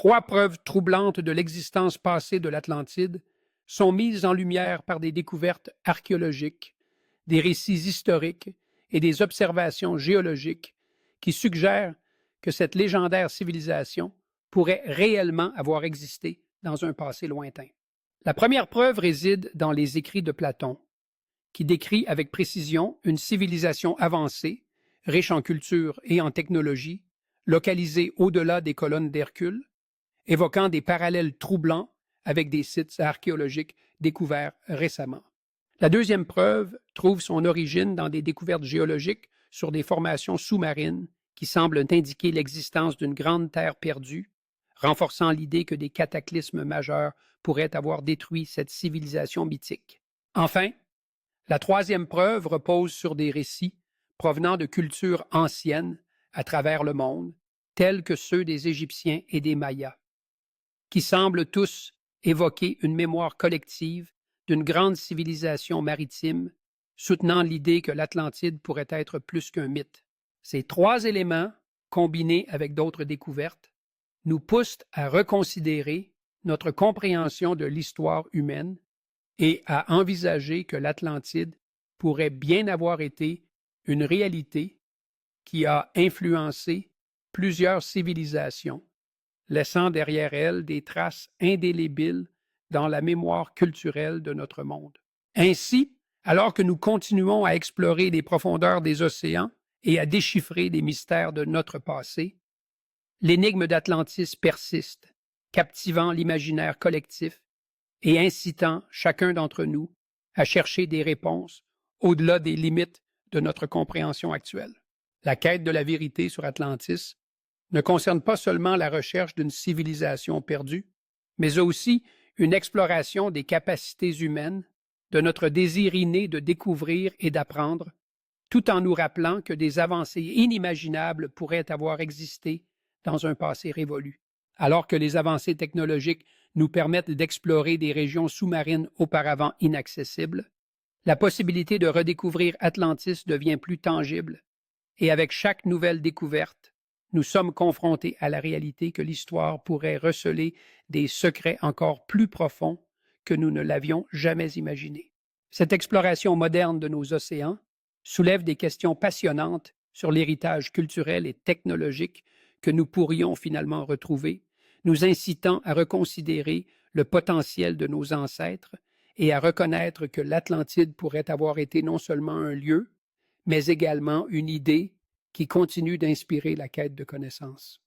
3 preuves troublantes de l'existence passée de l'Atlantide sont mises en lumière par des découvertes archéologiques, des récits historiques et des observations géologiques qui suggèrent que cette légendaire civilisation pourrait réellement avoir existé dans un passé lointain. La première preuve réside dans les écrits de Platon, qui décrit avec précision une civilisation avancée, riche en culture et en technologie, localisée au-delà des colonnes d'Hercule, évoquant des parallèles troublants avec des sites archéologiques découverts récemment. La deuxième preuve trouve son origine dans des découvertes géologiques sur des formations sous-marines qui semblent indiquer l'existence d'une grande terre perdue, renforçant l'idée que des cataclysmes majeurs pourraient avoir détruit cette civilisation mythique. Enfin, la troisième preuve repose sur des récits provenant de cultures anciennes à travers le monde, tels que ceux des Égyptiens et des Mayas, qui semblent tous évoquer une mémoire collective d'une grande civilisation maritime, soutenant l'idée que l'Atlantide pourrait être plus qu'un mythe. Ces 3 éléments, combinés avec d'autres découvertes, nous poussent à reconsidérer notre compréhension de l'histoire humaine et à envisager que l'Atlantide pourrait bien avoir été une réalité qui a influencé plusieurs civilisations, laissant derrière elle des traces indélébiles dans la mémoire culturelle de notre monde. Ainsi, alors que nous continuons à explorer les profondeurs des océans et à déchiffrer les mystères de notre passé, l'énigme d'Atlantis persiste, captivant l'imaginaire collectif et incitant chacun d'entre nous à chercher des réponses au-delà des limites de notre compréhension actuelle. La quête de la vérité sur Atlantis ne concerne pas seulement la recherche d'une civilisation perdue, mais aussi une exploration des capacités humaines, de notre désir inné de découvrir et d'apprendre, tout en nous rappelant que des avancées inimaginables pourraient avoir existé dans un passé révolu. Alors que les avancées technologiques nous permettent d'explorer des régions sous-marines auparavant inaccessibles, la possibilité de redécouvrir Atlantis devient plus tangible, et avec chaque nouvelle découverte, nous sommes confrontés à la réalité que l'histoire pourrait receler des secrets encore plus profonds que nous ne l'avions jamais imaginés. Cette exploration moderne de nos océans soulève des questions passionnantes sur l'héritage culturel et technologique que nous pourrions finalement retrouver, nous incitant à reconsidérer le potentiel de nos ancêtres et à reconnaître que l'Atlantide pourrait avoir été non seulement un lieu, mais également une idée qui continue d'inspirer la quête de connaissances.